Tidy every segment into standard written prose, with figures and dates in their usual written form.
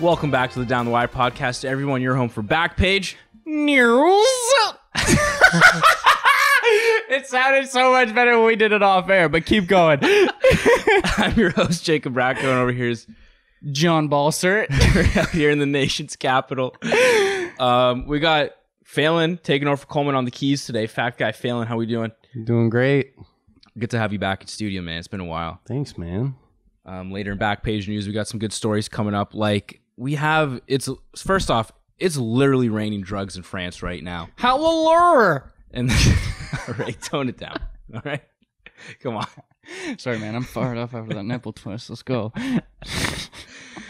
Welcome back to the Down the Wire podcast. Everyone, you're home for Backpage News. It sounded so much better when we did it off air, but keep going. I'm your host, Jacob Bracco, and over here is John Balsert. out here in the nation's capital. We got Phelan taking over for Coleman on the keys today. Fat guy Phelan, how we doing? Doing great. Good to have you back in studio, man. It's been a while. Thanks, man. Later in Backpage News, we got some good stories coming up. Like, we have, first off, it's literally raining drugs in France right now. Hallelujah. And all right, tone it down. All right, come on. Sorry, man. I'm fired up after that nipple twist. Let's go.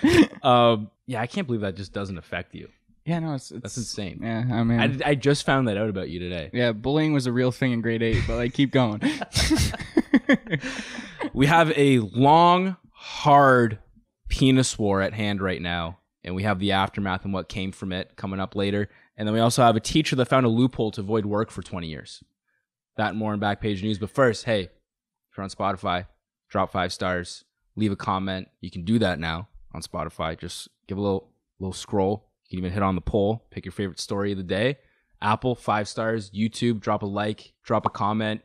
Yeah, I can't believe that just doesn't affect you. Yeah, no, it's That's insane. Yeah, I mean, I just found that out about you today. yeah, bullying was a real thing in grade 8, but like, keep going. We have a long, hard penis war at hand right now, and we have the aftermath and what came from it coming up later. And then we also have a teacher that found a loophole to avoid work for 20 years. That and more in Backpage News. But first, hey, if you're on Spotify, drop 5 stars, leave a comment. You can do that now on Spotify. Just give a little scroll. You can even hit on the poll, pick your favorite story of the day. Apple, 5 stars. YouTube, drop a like, drop a comment.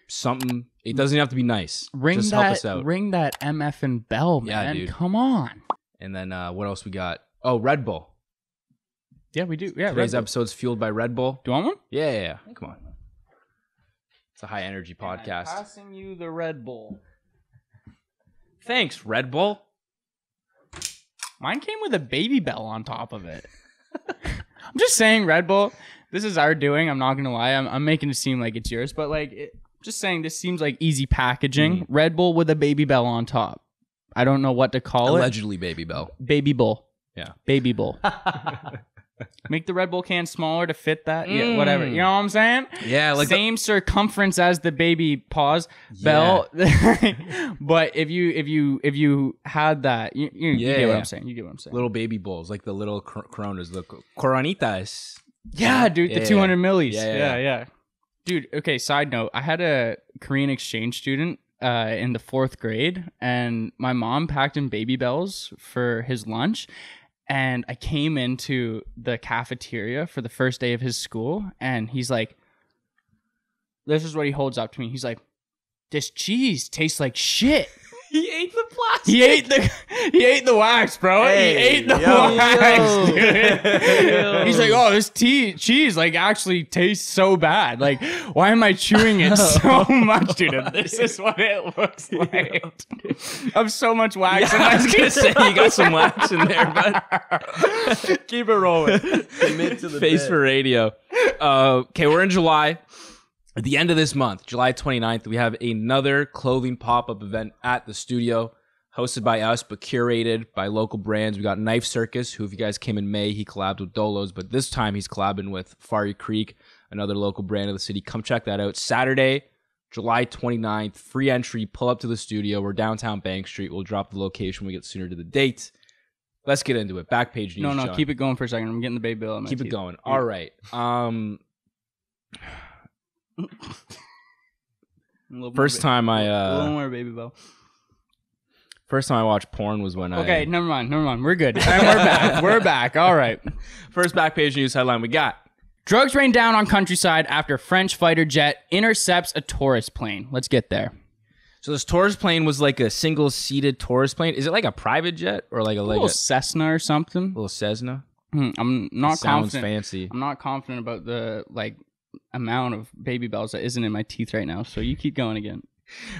Something. It doesn't have to be nice. Just help us out. Ring that MFing bell, man. Yeah, dude. Come on. And then what else we got? Oh, Red Bull. Yeah, we do. Yeah, Today's episode's fueled by Red Bull. Do you want one? Yeah. Come on. It's a high energy podcast. I'm passing you the Red Bull. Thanks, Red Bull. Mine came with a baby bell on top of it. I'm just saying, Red Bull, this is our doing. I'm not going to lie. I'm making it seem like it's yours. But like, just saying, this seems like easy packaging. Mm-hmm. Red Bull with a baby bell on top. I don't know what to call Allegedly Baby Bell. Baby Bull. Yeah. Baby Bull. Make the Red Bull can smaller to fit that. Yeah, whatever. You know what I'm saying? Yeah, like same circumference as the baby pause bell. But if you had that, you get what I'm saying. You get what I'm saying. Little baby bowls, like the little Coronas, the Coronitas. Yeah, dude, the 200 millis. Yeah. Yeah. Dude, okay, side note. I had a Korean exchange student in the 4th grade, and my mom packed him Baby Bells for his lunch. And I came into the cafeteria for the first day of his school, and he's like, this is what he holds up to me. He's like, this cheese tastes like shit. He ate the plastic. He ate the wax, bro. Hey, he ate the wax, dude. He's like, oh, this cheese like actually tastes so bad. Like, why am I chewing it so much, dude? And this is what it looks like. I have so much wax in my I was gonna say you got some wax in there, but keep it rolling. Commit to the face bit. for radio. Okay, we're in July. At the end of this month, July 29th, we have another clothing pop-up event at the studio, hosted by us, but curated by local brands. We got Knife Circus, who, if you guys came in May, he collabed with Dolos, but this time he's collabing with Fari Creek, another local brand of the city. Come check that out. Saturday, July 29th, free entry. Pull up to the studio. We're downtown Bank Street. We'll drop the location when we get sooner to the date. Let's get into it. Backpage news. No, John. keep it going for a second. I'm getting the baby bill on my Keep it teeth. going. All right. First time a little more baby bell. First time I watched porn was when Okay, never mind. We're good. And we're back. All right. First Backpage News headline we got. Drugs rain down on countryside after French fighter jet intercepts a tourist plane. Let's get there. So this tourist plane was like a single-seated tourist plane. Is it like a private jet or like a little Cessna or something? Little Cessna? I'm not Sounds confident. fancy. I'm not confident about the amount of baby bells that isn't in my teeth right now. So you keep going again.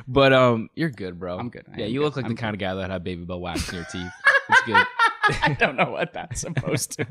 But you're good, bro. I'm good. Yeah, you look like the kind of guy that had baby bell wax in your teeth. It's good. I don't know what that's supposed to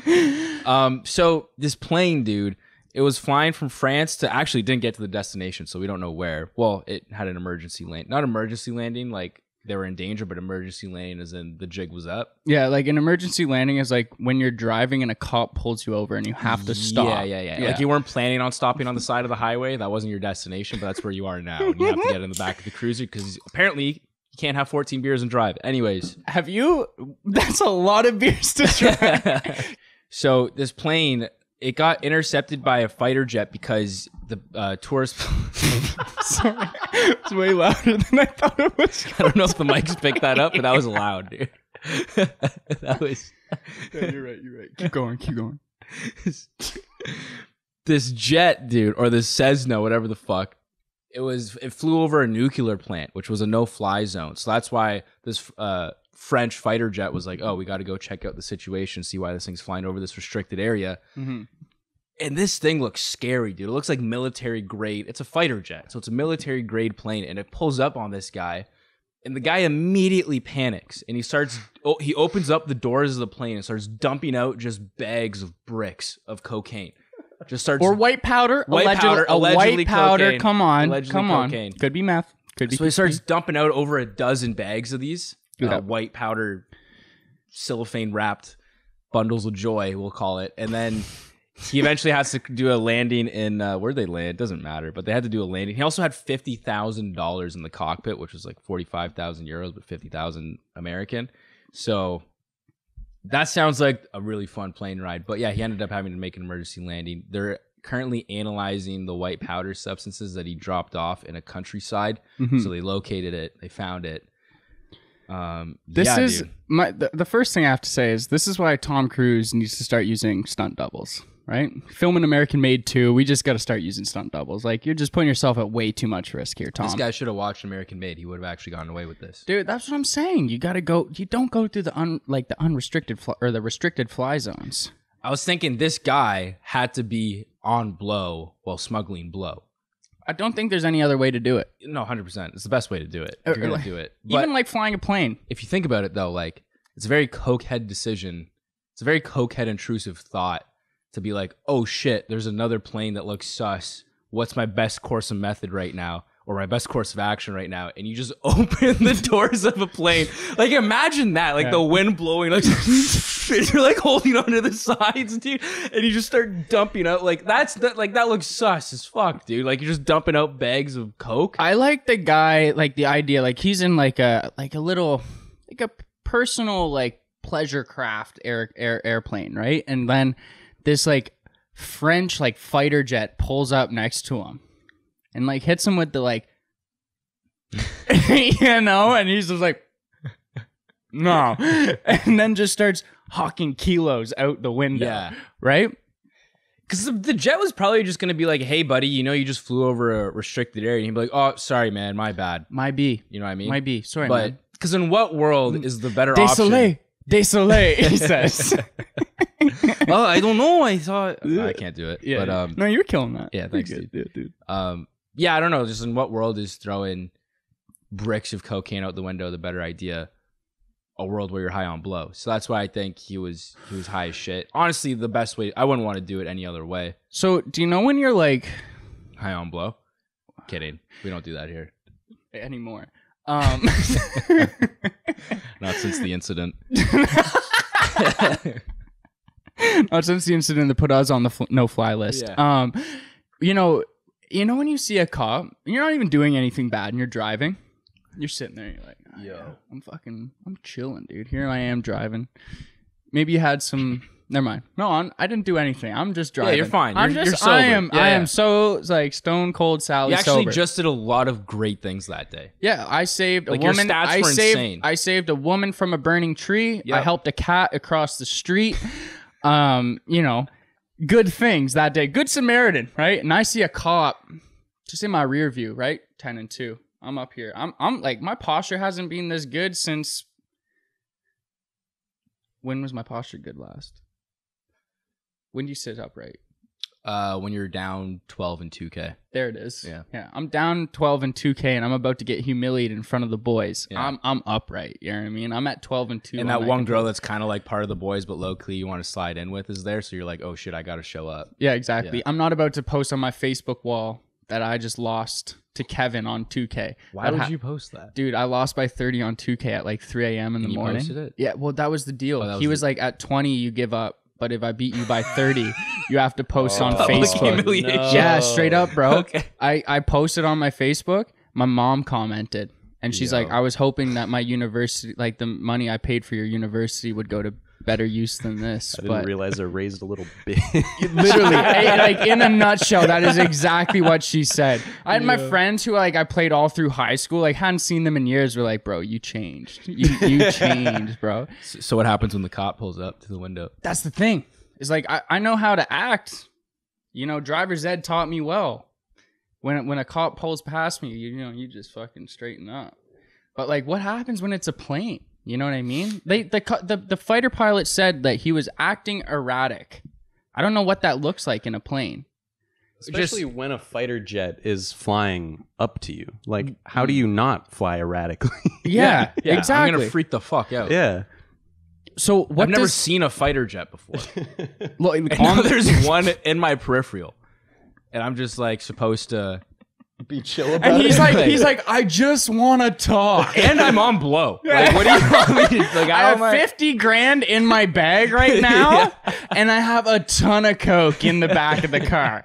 mean. So this plane, dude, it was flying from France to actually didn't get to the destination, so we don't know where. Well, it had an emergency land, not emergency landing, like they were in danger, but emergency landing as in the jig was up. Yeah, like an emergency landing is like when you're driving and a cop pulls you over and you have to stop. Yeah. Like you weren't planning on stopping on the side of the highway. That wasn't your destination, but that's where you are now. And you have to get in the back of the cruiser because apparently you can't have 14 beers and drive. Anyways. That's a lot of beers to drive. So this plane, it got intercepted by a fighter jet because the tourist... Sorry. It's way louder than I thought it was. I don't know if the mics picked that up, but that was loud, dude. That was You're right. Keep going. This jet, dude, or this Cessna, whatever the fuck. It flew over a nuclear plant, which was a no-fly zone. So that's why this French fighter jet was like, oh, we got to go check out the situation, see why this thing's flying over this restricted area. Mm-hmm. And this thing looks scary, dude. It looks like military grade. It's a fighter jet, so it's a military grade plane, and it pulls up on this guy, and the guy immediately panics, and he opens up the doors of the plane and starts dumping out just bags of bricks of cocaine. Just starts or white powder. Allegedly white powder. cocaine. Come on. Allegedly cocaine. Could be meth. Could be. So he starts dumping out over a dozen bags of these Yeah. white powder, cellophane wrapped bundles of joy, we'll call it. And then he eventually has to do a landing in where'd they land? It doesn't matter, but they had to do a landing. He also had $50,000 in the cockpit, which was like 45,000 euros, but 50,000 American. So that sounds like a really fun plane ride. But yeah, he ended up having to make an emergency landing. They're currently analyzing the white powder substances that he dropped off in a countryside. Mhm. So they located it. They found it. This is dude. the first thing I have to say is this is why Tom Cruise needs to start using stunt doubles. Right? Filming American Made 2, we just got to start using stunt doubles. Like, you're just putting yourself at way too much risk here, Tom. This guy should have watched American Made. He would have actually gotten away with this. Dude, that's what I'm saying. You got to go. You don't go through the unrestricted or the restricted fly zones. I was thinking this guy had to be on blow while smuggling blow. I don't think there's any other way to do it. No, 100%. It's the best way to do it. If you're going to do it. But Even like flying a plane. if you think about it, though, like, it's a very cokehead decision. It's a very cokehead intrusive thought to be like, oh shit, there's another plane that looks sus. What's my best course of method right now? Or my best course of action right now? And you just open the doors of a plane. Like, imagine that. Like, the wind blowing. Like, and you're like holding onto the sides, dude. And you just start dumping out. Like, that looks sus as fuck, dude. Like, you're just dumping out bags of coke. I like the guy, like the idea, like he's in like a little, like a personal, like pleasure craft airplane, right? And then this like French like fighter jet pulls up next to him and like hits him with the like, you know, and he's just like, no, and then just starts hawking kilos out the window. Yeah. Right? Because the jet was probably just going to be like, hey, buddy, you know, you just flew over a restricted area. And he'd be like, oh, sorry, man, my bad. Might be. You know what I mean? Might be. Sorry, man. But because in what world is the better option? Désolé, he says. Well, I don't know. I thought I can't do it. Yeah. But no, you're killing that. yeah, thanks, You're dude. good, dude. Yeah, I don't know. Just in what world is throwing bricks of cocaine out the window the better idea? A world where you're high on blow. So that's why I think he was high as shit. Honestly, the best way. I wouldn't want to do it any other way. So, do you know when you're like High on blow? Kidding. We don't do that here. anymore? Not since the incident. Not since the incident that put us on the no-fly list. Yeah. You know when you see a cop, you're not even doing anything bad, and you're driving. You're sitting there, you're like, oh, yeah, I'm chilling, dude. Here I am driving. Maybe you had some. Never mind. No, I didn't do anything. I'm just driving. Yeah, you're fine. You're sober. I am so like stone cold Sally. You actually sober. just did a lot of great things that day. Yeah, I saved a Like, your woman. stats were insane. I saved a woman from a burning tree. Yep. I helped a cat across the street. You know, good things that day. Good Samaritan, right? And I see a cop just in my rear view, right? 10 and 2. I'm up here. I'm like, my posture hasn't been this good since. When was my posture good last? When do you sit upright? When you're down 12 and 2K. There it is. Yeah. I'm down 12 and 2K, and I'm about to get humiliated in front of the boys. Yeah. I'm upright. You know what I mean? I'm at 12 and 2. And that one girl that's kind of like part of the boys, but low key you want to slide in with is there. So you're like, oh shit, I got to show up. Yeah, exactly. Yeah. I'm not about to post on my Facebook wall that I just lost to Kevin on 2K. Why would you post that? Dude, I lost by 30 on 2K at like 3 a.m. in the You morning. posted it? Yeah, well, that was the deal. Oh, He was like, at 20, you give up. But if I beat you by 30, you have to post on Public Facebook. humiliation. No. Yeah, straight up, bro. Okay. I posted on my Facebook. My mom commented. And she's Yo. like, I was hoping that my university, like the money I paid for your university would go to better use than this. I didn't but realize they're raised a little bit. literally, like in a nutshell, that is exactly what she said. I had my friends who like I played all through high school, like hadn't seen them in years. Were like, bro, you changed. You changed, bro. So what happens when the cop pulls up to the window? That's the thing. It's like I know how to act. You know, driver's ed taught me well. When a cop pulls past me, you just fucking straighten up. But like, what happens when it's a plane? You know what I mean? The fighter pilot said that he was acting erratic. I don't know what that looks like in a plane. Especially when a fighter jet is flying up to you. Like, how do you not fly erratically? Yeah, exactly. I'm gonna freak the fuck out. Yeah. So what? I've never seen a fighter jet before. Look, There's one in my peripheral, and I'm just like supposed to Be chill about and it. he's like, I just want to talk. and I'm on blow. Like, what do you want me to like? I have 50 grand in my bag right now, and I have a ton of coke in the back of the car.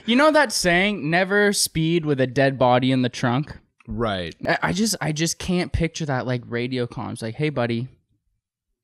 You know that saying, never speed with a dead body in the trunk? Right. I just can't picture that, like radio comms. Like, hey, buddy,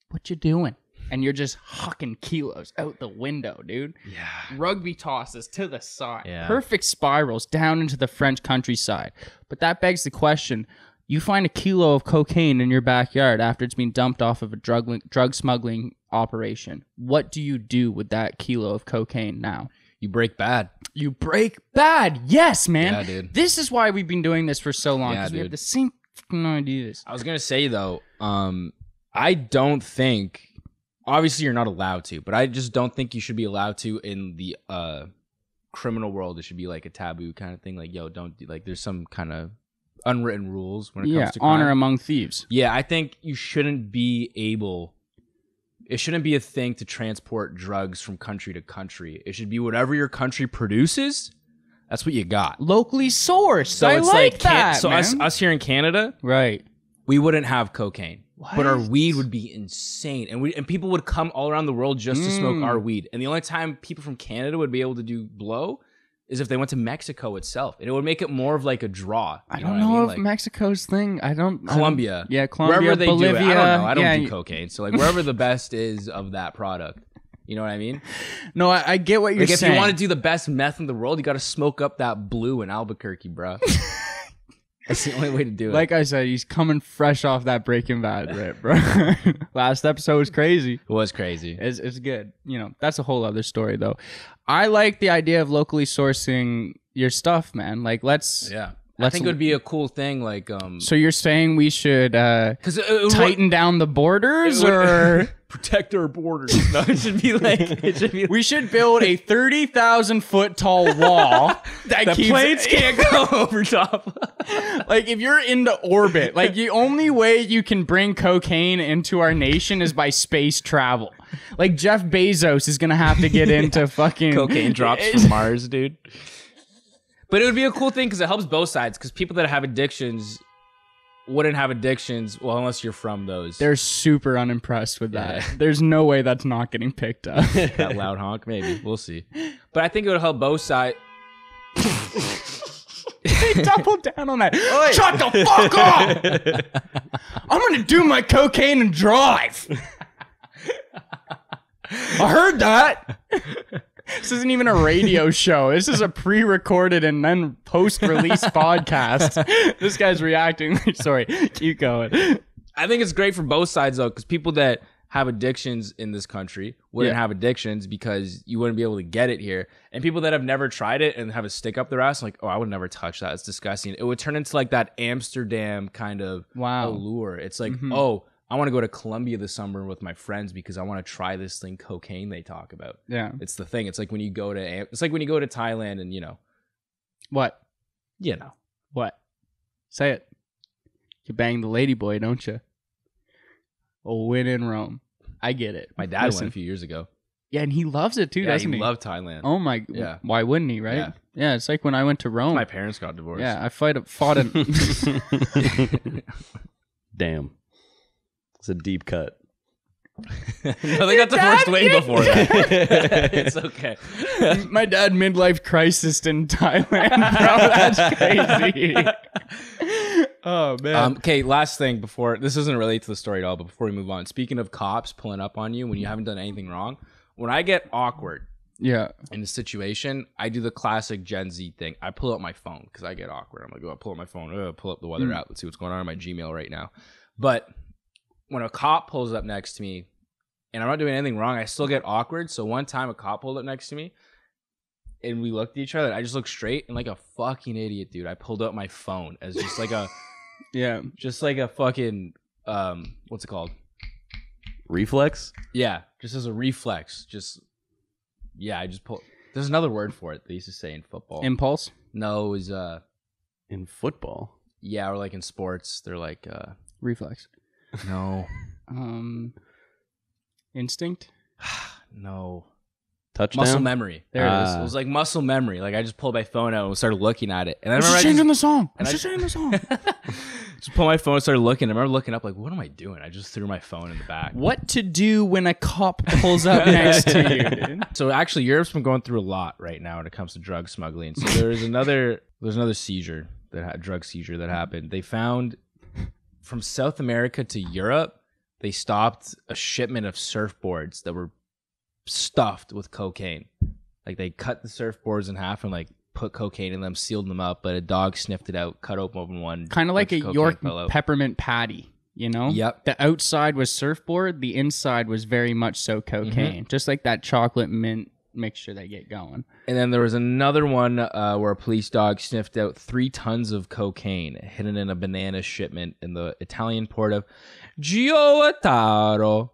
what you doing? And you're just hucking kilos out the window, dude. Yeah. Rugby tosses to the side. Yeah. Perfect spirals down into the French countryside. But that begs the question, you find a kilo of cocaine in your backyard after it's been dumped off of a drug smuggling operation. What do you do with that kilo of cocaine now? You break bad. You break bad. Yes, man. Yeah, dude. This is why we've been doing this for so long. Yeah, Because we have dude. the same fucking ideas. I was gonna say though, I don't think. Obviously, you're not allowed to, but I just don't think you should be allowed to in the criminal world. It should be like a taboo kind of thing. Like, yo, don't do, like. There's some kind of unwritten rules when it comes to crime. Honor among thieves. Yeah, I think you shouldn't be able. It shouldn't be a thing to transport drugs from country to country. It should be whatever your country produces. That's what you got. Locally sourced. So I it's like that, so man. us here in Canada, Right. we wouldn't have cocaine. What? But our weed would be insane. And people would come all around the world just to smoke our weed. And the only time people from Canada would be able to do blow is if they went to Mexico itself. And it would make it more of like a draw. I You don't what know mean? if Like, Mexico's thing. Colombia. Yeah, Colombia, Wherever they Bolivia. do it. I don't know. I don't yeah, do cocaine. So like wherever the best is of that product. You know what I mean? No, I get what you're Like if saying. you want to do the best meth in the world, you got to smoke up that blue in Albuquerque, bro. That's the only way to do it. Like I said, he's coming fresh off that Breaking Bad rip, bro. Last episode was crazy. it was crazy. It's good. You know, that's a whole other story, though. I like the idea of locally sourcing your stuff, man. Like, let's... Yeah. I think it would be a cool thing, like So you're saying we should because tighten down the borders, or protect our borders. No, it should be like we should build a 30,000-foot tall wall that the keeps planes can't go over top. Like if you're into orbit, like the only way you can bring cocaine into our nation is by space travel. Like Jeff Bezos is gonna have to get into fucking Cocaine drops from Mars, dude. But it would be a cool thing because it helps both sides. Because people that have addictions wouldn't have addictions, well, unless you're from those. They're super unimpressed with that. Yeah. There's no way that's not getting picked up. That loud honk, maybe. We'll see. But I think it would help both sides. They double down on that. Shut the fuck up! I'm gonna do my cocaine and drive. I heard that. This isn't even a radio show. This is a pre-recorded and then post-release podcast. This guy's reacting. Sorry, keep going. I think it's great for both sides, though, because people that have addictions in this country wouldn't have addictions because you wouldn't be able to get it here. And people that have never tried it and have a stick up their ass, like, oh, I would never touch that. It's disgusting. It would turn into like that Amsterdam kind of allure. It's like, oh, I want to go to Colombia this summer with my friends because I want to try this thing, cocaine they talk about. Yeah. It's the thing. It's like when you go to Thailand and, What? What? Say it. You bang the lady boy, don't you? A win in Rome. I get it. My dad went a few years ago. Yeah, and he loves it too, Yeah, doesn't he? loved Thailand. Oh my. Yeah. Why wouldn't he, right? Yeah, it's like when I went to Rome. My parents got divorced. Yeah, I fought in... Damn. It's a deep cut. No, they got divorced way before that. It's okay. My dad midlife crisis in Thailand, bro. That's crazy. Oh man. Okay, last thing before this doesn't relate to the story at all, but before we move on, speaking of cops pulling up on you when you haven't done anything wrong, when I get awkward Yeah. in a situation, I do the classic Gen Z thing. I pull out my phone because I get awkward. I'm like, oh, pull up my phone, pull up the weather app. Let's see what's going on in my Gmail right now. But when a cop pulls up next to me and I'm not doing anything wrong, I still get awkward. So one time a cop pulled up next to me and we looked at each other and I just looked straight and like a fucking idiot, dude, I pulled out my phone as just like a just like a fucking what's it called? Reflex? Yeah, just as a reflex. I just pull. There's another word for it they used to say in football. Impulse? No, it was In football? yeah, or like in sports, they're like Reflex. no. Instinct? No. Touchdown? Muscle memory. There it is. It was like muscle memory. Like I just pulled my phone out and started looking at it. And I remember changing the song. just pulled my phone and started looking. I remember looking up like, what am I doing? I just threw my phone in the back. What to do when a cop pulls up next to you, dude? So actually, Europe's been going through a lot right now when it comes to drug smuggling. So there's another seizure drug seizure that happened. They found from South America to Europe, they stopped a shipment of surfboards that were stuffed with cocaine. Like they cut the surfboards in half and like put cocaine in them, sealed them up, but a dog sniffed it out, cut open one. Kind of like a York peppermint patty, you know? Yep. The outside was surfboard, the inside was very much so cocaine. Just like that chocolate mint mixture they get going. And then there was another one where a police dog sniffed out 3 tons of cocaine hidden in a banana shipment in the Italian port of Giotaro.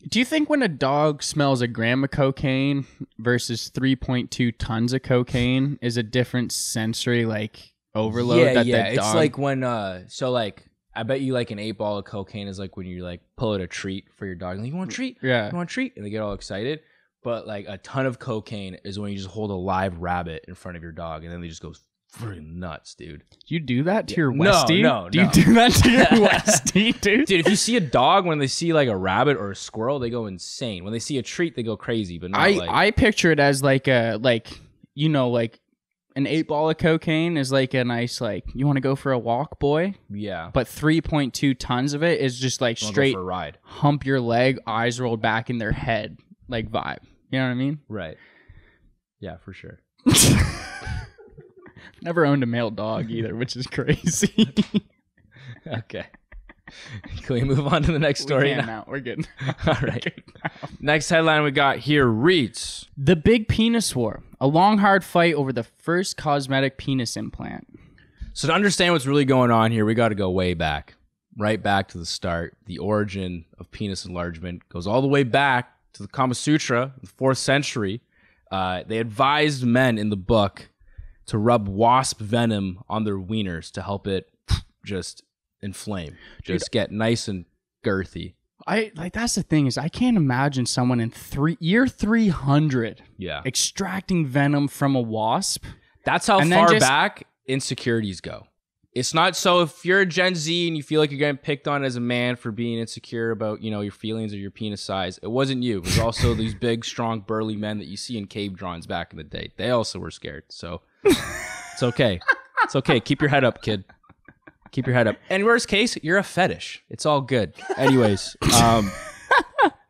Do you think when a dog smells a gram of cocaine versus 3.2 tons of cocaine is a different sensory like overload? Yeah. It's like when so like I bet you like an 8 ball of cocaine is like when you like pull out a treat for your dog. Like, you want a treat? Yeah. You want a treat? And they get all excited. But like a ton of cocaine is when you just hold a live rabbit in front of your dog and then they just go freaking nuts, dude. Do you do that to your Westie? No. Do you do that to your Westie, dude? Dude, if you see a dog, when they see like a rabbit or a squirrel, they go insane. When they see a treat, they go crazy. But not I picture it as like a like an 8 ball of cocaine is like a nice like you want to go for a walk, boy. Yeah. But 3.2 tons of it is just like straight go for a ride. Hump your leg, eyes rolled back in their head, like vibe. You know what I mean? Right. Yeah, for sure. Never owned a male dog either, which is crazy. Okay. Can we move on to the next story now? We're good. All right. Next headline we got here reads: The Big Penis War, a long, hard fight over the first cosmetic penis implant. So to understand what's really going on here, we got to go way back. Right back to the start. The origin of penis enlargement goes all the way back to the Kama Sutra, the 4th century. They advised men in the book to rub wasp venom on their wieners to help it just inflame, just get nice and girthy. That's the thing is I can't imagine someone in year 300 extracting venom from a wasp. That's how far back insecurities go. It's not so if you're a Gen Z and you feel like you're getting picked on as a man for being insecure about, your feelings or your penis size, it wasn't you. It was also these big, strong, burly men that you see in cave drawings back in the day. They also were scared. So it's okay. It's okay. Keep your head up, kid. Keep your head up. And worst case, you're a fetish. It's all good. Anyways,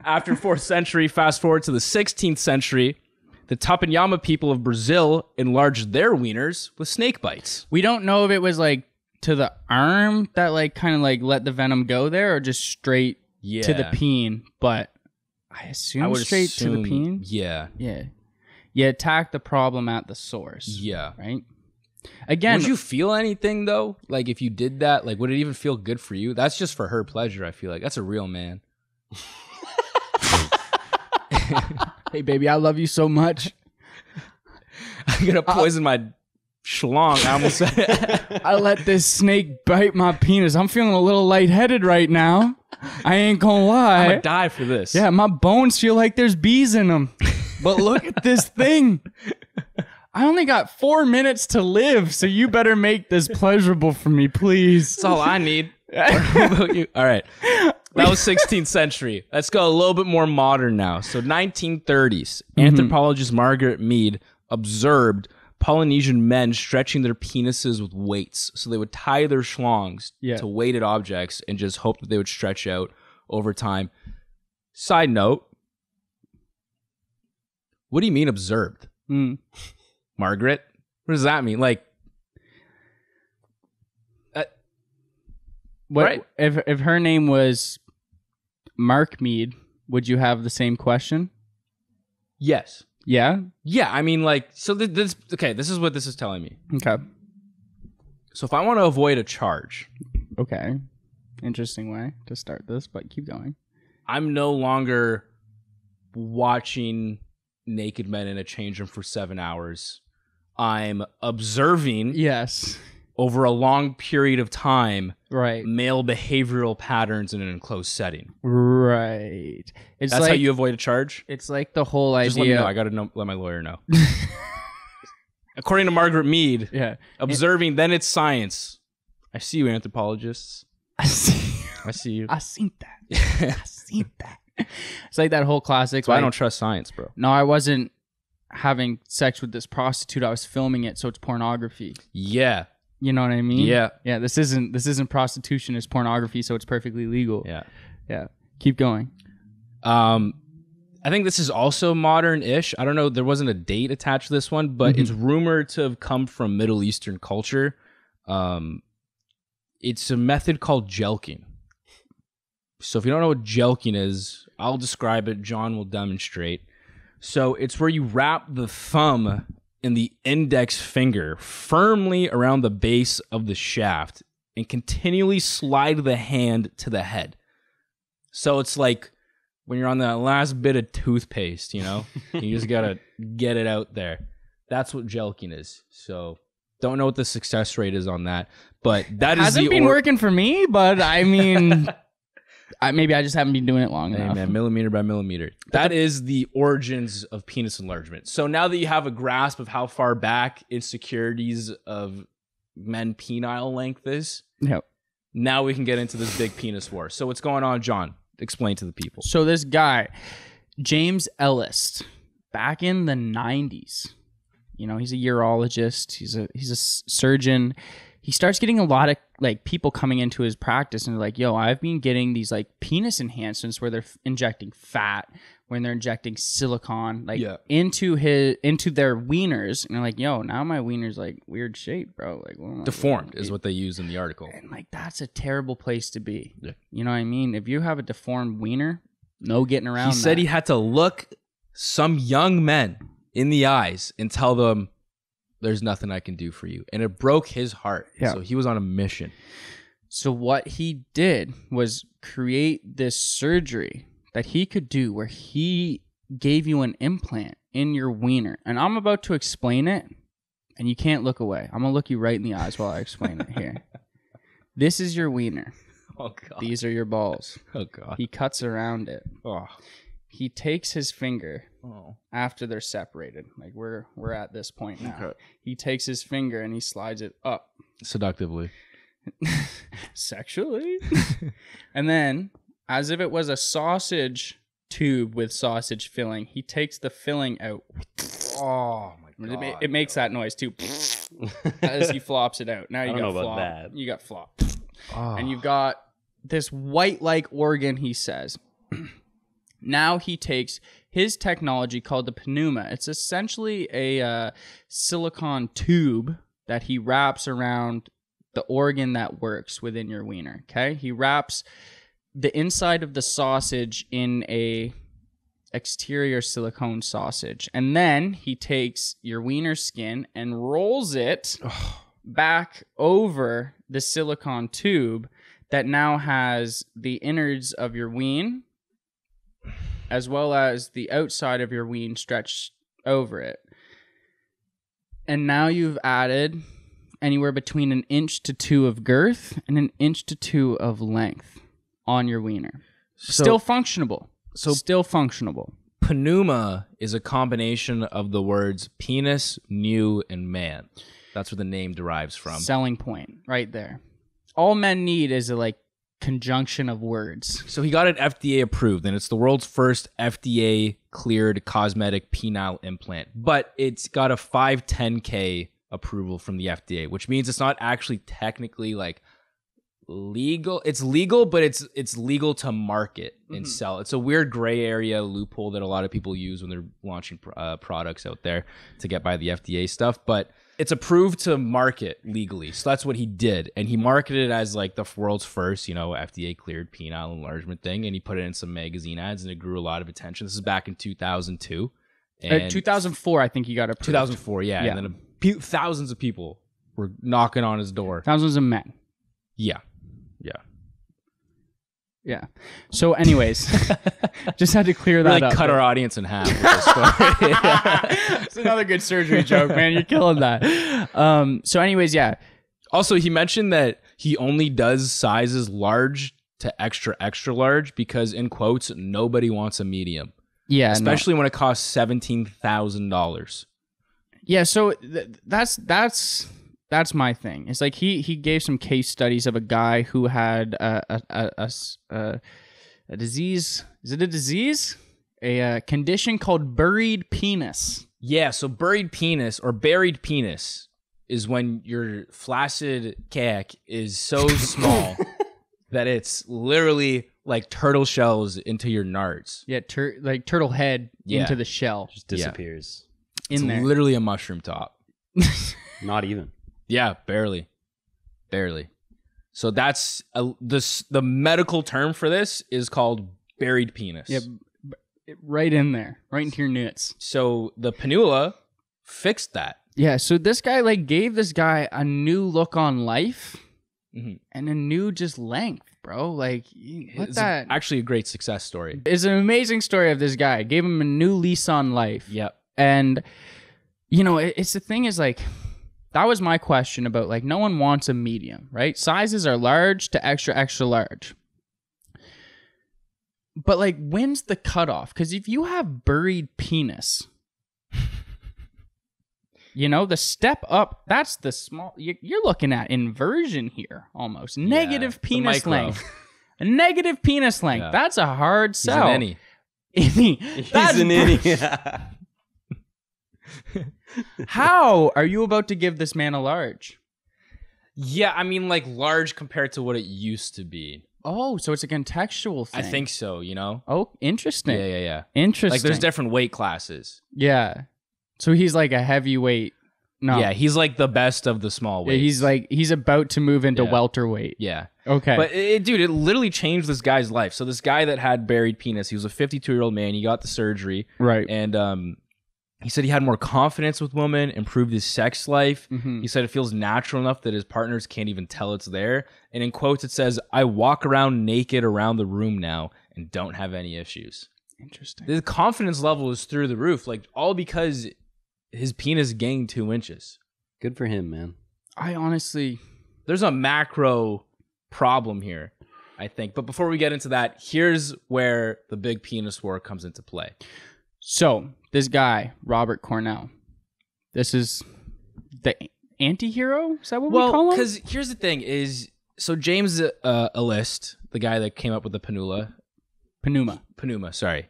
after 4th century, fast forward to the 16th century, the Tupinamba people of Brazil enlarged their wieners with snake bites. We don't know if it was like to the arm that like kind of like let the venom go there or just straight to the peen, but I assume straight to the peen. Yeah. Yeah. You attack the problem at the source. Yeah. Right? Again, would you feel anything though? Like if you did that, like would it even feel good for you? That's just for her pleasure, I feel like. That's a real man. Hey baby, I love you so much. I'm gonna poison my schlong. I almost said it. I let this snake bite my penis. I'm feeling a little lightheaded right now. I ain't gonna lie. I'm gonna die for this. Yeah, my bones feel like there's bees in them. But look at this thing. I only got 4 minutes to live, so you better make this pleasurable for me, please. That's all I need. What about you? All right. That was 16th century. Let's go a little bit more modern now. So 1930s, anthropologist Margaret Mead observed Polynesian men stretching their penises with weights. So they would tie their schlongs to weighted objects and just hope that they would stretch out over time. Side note, what do you mean observed? Margaret? What does that mean? Like, what right? If her name was Mark Mead, would you have the same question? Yes. Yeah? Yeah, I mean, like, so this is what this is telling me. Okay. So if I want to avoid a charge. Okay. Interesting way to start this, but keep going. I'm no longer watching naked men in a change room for 7 hours. I'm observing over a long period of time male behavioral patterns in an enclosed setting. Right. That's like, how you avoid a charge? It's like the whole idea. Just let me know. I got to let my lawyer know. According to Margaret Mead, observing, then it's science. I see you, anthropologists. I see you. I seen that. I seen that. It's like that whole classic. So I don't trust science, bro. No, I wasn't having sex with this prostitute. I was filming it, so it's pornography. Yeah. You know what I mean? Yeah. Yeah, this isn't prostitution, it's pornography, so it's perfectly legal. Yeah. Yeah. Keep going. I think this is also modern-ish. I don't know, there wasn't a date attached to this one, but it's rumored to have come from Middle Eastern culture. It's a method called jelking. So if you don't know what jelking is, I'll describe it. John will demonstrate. So it's where you wrap the thumb and the index finger firmly around the base of the shaft and continually slide the hand to the head. So it's like when you're on that last bit of toothpaste, you know? You just got to get it out there. That's what jelking is. So don't know what the success rate is on that, but that hasn't been working for me, but I mean... maybe I just haven't been doing it long enough. Man, millimeter by millimeter. That is the origins of penis enlargement. So now that you have a grasp of how far back insecurities of men penile length is, now we can get into this big penis war. So what's going on, John? Explain to the people. So this guy, James Elist, back in the 90s, you know, he's a urologist. He's a surgeon. He starts getting a lot of like people coming into his practice and they're like, yo, I've been getting these like penis enhancements where they're injecting fat, when they're injecting silicone into their wieners. And they're like, yo, now my wiener's like weird shape, bro. Like deformed is what they use in the article. And like, that's a terrible place to be. Yeah. You know what I mean? If you have a deformed wiener, no getting around. He said he had to look some young men in the eyes and tell them, there's nothing I can do for you. And it broke his heart. Yeah. So he was on a mission. So what he did was create this surgery that he could do where he gave you an implant in your wiener. And I'm about to explain it, and you can't look away. I'm going to look you right in the eyes while I explain it here. This is your wiener. Oh, God. These are your balls. Oh, God. He cuts around it. Oh. He takes his finger after they're separated. Like we're at this point now. Okay. He takes his finger and he slides it up. Seductively. Sexually. And then, as if it was a sausage tube with sausage filling, he takes the filling out. Oh, my God. It makes that noise, too. As he flops it out. Now you got flop. That. You got flop. Oh. And you've got this white-like organ, he says. Now he takes his technology called the pneuma. It's essentially a silicone tube that he wraps around the organ that works within your wiener. Okay, he wraps the inside of the sausage in a exterior silicone sausage, and then he takes your wiener skin and rolls it back over the silicone tube that now has the innards of your ween, as well as the outside of your ween stretched over it. And now you've added anywhere between 1 inch to 2 of girth and 1 inch to 2 of length on your wiener. Still functionable. Still functionable. Pneuma is a combination of the words penis, new, and man. That's where the name derives from. Selling point right there. All men need is a conjunction of words. So he got it FDA approved, and it's the world's first FDA cleared cosmetic penile implant. But it's got a 510K approval from the FDA, which means it's not actually technically like legal. It's legal, but it's legal to market and sell. It's a weird gray area loophole that a lot of people use when they're launching products out there to get by the FDA stuff. But it's approved to market legally. So that's what he did. And he marketed it as like the world's first, FDA cleared penile enlargement thing. And he put it in some magazine ads and it grew a lot of attention. This is back in 2002. And 2004, I think he got approved. 2004, yeah. And then thousands of people were knocking on his door. Thousands of men. Yeah. Yeah. So anyways, just had to clear that up. Cut our audience in half with this story. It's another good surgery joke, man. You're killing that. So anyways, yeah. Also, he mentioned that he only does sizes large to extra, extra large because, in quotes, nobody wants a medium. Yeah. Especially when it costs $17,000. Yeah. So that's my thing. It's like he gave some case studies of a guy who had a disease. Is it a disease? A condition called buried penis. Yeah, so buried penis or buried penis is when your flaccid cack is so small that it's literally like turtle shells into your nards. Yeah, like turtle head into the shell. Just disappears. It's literally a mushroom top. Not even. Yeah, barely. So that's the medical term for this is called buried penis. Yeah, right in there, right into your nuts. So the Penula fixed that. Yeah, so this guy like gave this guy a new look on life and a new just length, bro. Like It's actually a great success story. It's an amazing story of this guy. Gave him a new lease on life. Yep. And it's the thing is like, that was my question about like no one wants a medium, right? Sizes are large to extra, extra large. But like when's the cutoff? Because if you have buried penis, the step up, that's the small, you're looking at inversion here almost. Negative penis length. A negative penis length. Yeah. That's a hard sell. He's an innie. That's an innie. How are you about to give this man a large? Yeah, I mean, like large compared to what it used to be. Oh, so it's a contextual thing. I think so, Oh, interesting. Yeah. Interesting. Like there's different weight classes. Yeah. So he's like a heavyweight. No. Yeah, he's like the best of the small weights. Yeah, he's about to move into welterweight. Yeah. Okay. But it literally changed this guy's life. So this guy that had buried penis, he was a 52-year-old man. He got the surgery. Right. And he said he had more confidence with women, improved his sex life. He said it feels natural enough that his partners can't even tell it's there. And in quotes, it says, "I walk around naked around the room now and don't have any issues." Interesting. The confidence level is through the roof, like all because his penis gained 2 inches. Good for him, man. I honestly... There's a macro problem here, I think. But before we get into that, here's where the big penis war comes into play. So, this guy, Robert Cornell, this is the anti-hero? Is that what we call him? Well, because here's the thing is, so James Elist, the guy that came up with the Penuma, sorry.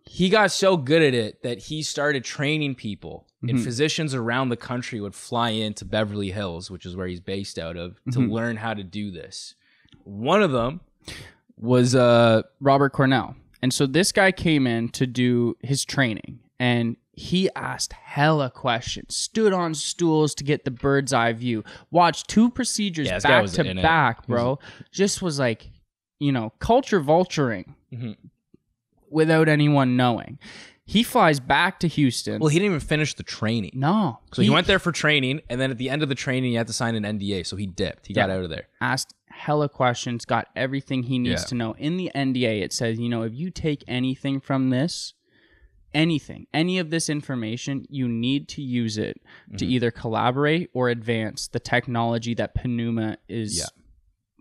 He got so good at it that he started training people, and physicians around the country would fly into Beverly Hills, which is where he's based out of, to learn how to do this. One of them was Robert Cornell. And so this guy came in to do his training and he asked hella questions, stood on stools to get the bird's eye view, watched 2 procedures back to back, bro. Just was like, culture vulturing without anyone knowing. He flies back to Houston. Well, he didn't even finish the training. No. So he went there for training, and then at the end of the training, he had to sign an NDA, so he dipped. He got out of there. Asked hella questions, got everything he needs to know. In the NDA, it says, if you take anything from this, any of this information, you need to use it to either collaborate or advance the technology that Penuma is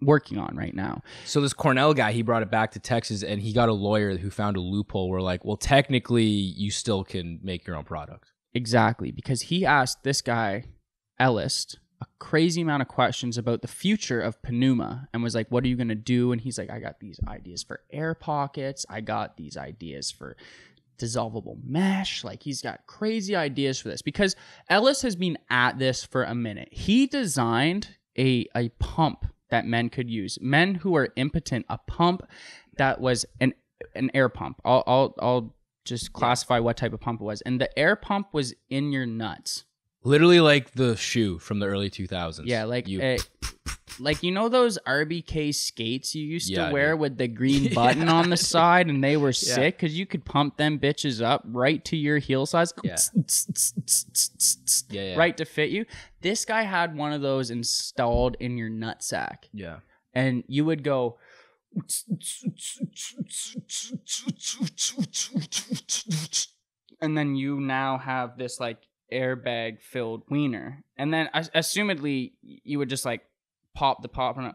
working on right now. So this Cornell guy, he brought it back to Texas, and he got a lawyer who found a loophole where like, well, technically, you still can make your own product. Exactly, because he asked this guy, Elist, a crazy amount of questions about the future of pneuma and was like, what are you going to do? And he's like, I got these ideas for air pockets. I got these ideas for dissolvable mesh. Like, he's got crazy ideas for this because Ellis has been at this for a minute. He designed a pump that men could use. Men who are impotent, a pump that was an air pump. I'll just classify what type of pump it was. And the air pump was in your nuts. Literally like the shoe from the early 2000s. Yeah, like you know those RBK skates you used to wear with the green button on the side, and they were sick because you could pump them bitches up right to your heel size. Right to fit you. This guy had one of those installed in your nutsack. Yeah. And you would go... and then you now have this like airbag filled wiener, and then assumedly you would just like pop the pop and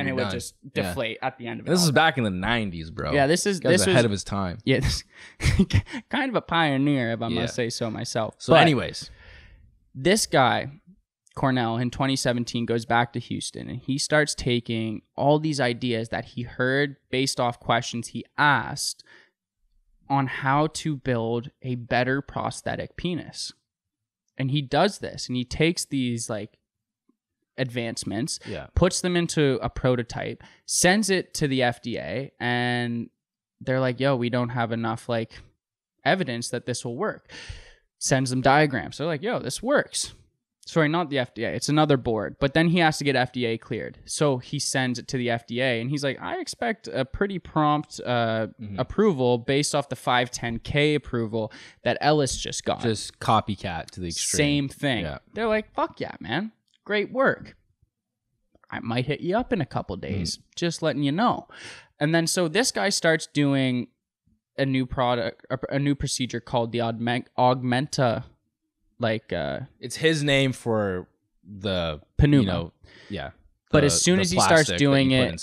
it would just deflate at the end of it. This is back in the 90s, bro. Yeah, this was ahead of his time. Yeah, kind of a pioneer, if I must say so myself. So anyways, this guy Cornell in 2017 goes back to Houston, and he starts taking all these ideas that he heard based off questions he asked on how to build a better prosthetic penis. And he does this, and he takes these like advancements, puts them into a prototype, sends it to the FDA, and they're like, yo, we don't have enough like evidence that this will work. Sends them diagrams. They're like, yo, this works. Sorry, not the FDA. It's another board. But then he has to get FDA cleared. So he sends it to the FDA, and he's like, I expect a pretty prompt approval based off the 510K approval that Ellis just got. Just copycat to the extreme. Same thing. Yeah. They're like, fuck yeah, man. Great work. I might hit you up in a couple days. Just letting you know. And then so this guy starts doing a new product, a new procedure called the Augmenta. Like it's his name for the pneuma. But as soon as he starts doing it,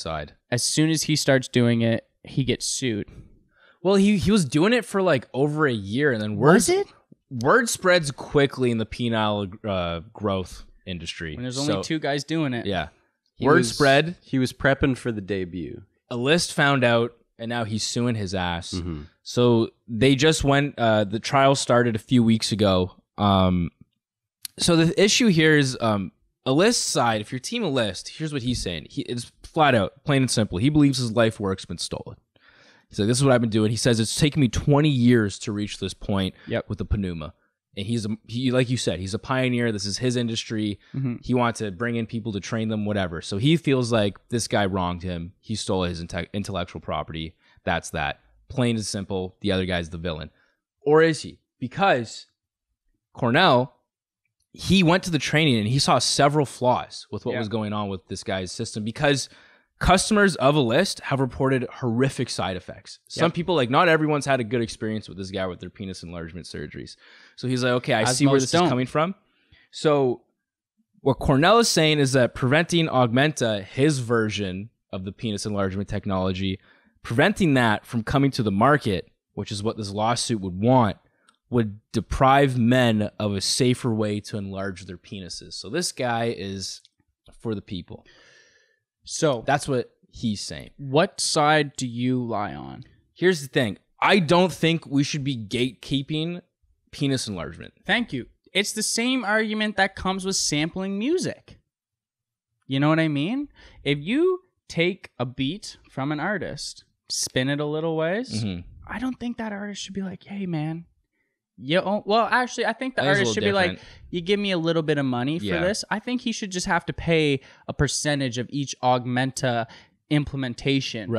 he gets sued. Well, he was doing it for like over a year, and then word spreads quickly in the penile growth industry. When there's only two guys doing it. Yeah. Word spread. He was prepping for the debut. Elist found out, and now he's suing his ass. So they just went, the trial started a few weeks ago. So the issue here is Elist's side. If you're team Elist, here's what he's saying. It's flat out, plain and simple. He believes his life work's been stolen. He's like, this is what I've been doing. He says it's taken me 20 years to reach this point with the pneuma. And he like you said, he's a pioneer. This is his industry. He wants to bring in people to train them, whatever. So he feels like this guy wronged him. He stole his intellectual property. That's that. Plain and simple. The other guy's the villain. Or is he? Because Cornell, he went to the training and he saw several flaws with what was going on with this guy's system, because customers of Elist have reported horrific side effects. Some people, like, not everyone's had a good experience with this guy with their penis enlargement surgeries. So he's like, okay, I see where this is coming from. So what Cornell is saying is that preventing Augmenta, his version of the penis enlargement technology, preventing that from coming to the market, which is what this lawsuit would want, would deprive men of a safer way to enlarge their penises. So this guy is for the people. So that's what he's saying. What side do you lie on? Here's the thing. I don't think we should be gatekeeping penis enlargement. Thank you. It's the same argument that comes with sampling music. You know what I mean? If you take a beat from an artist, spin it a little ways, I don't think that artist should be like, hey, man. Well, actually, I think the artist should be like, you give me a little bit of money for this. I think he should just have to pay a percentage of each Augmenta implementation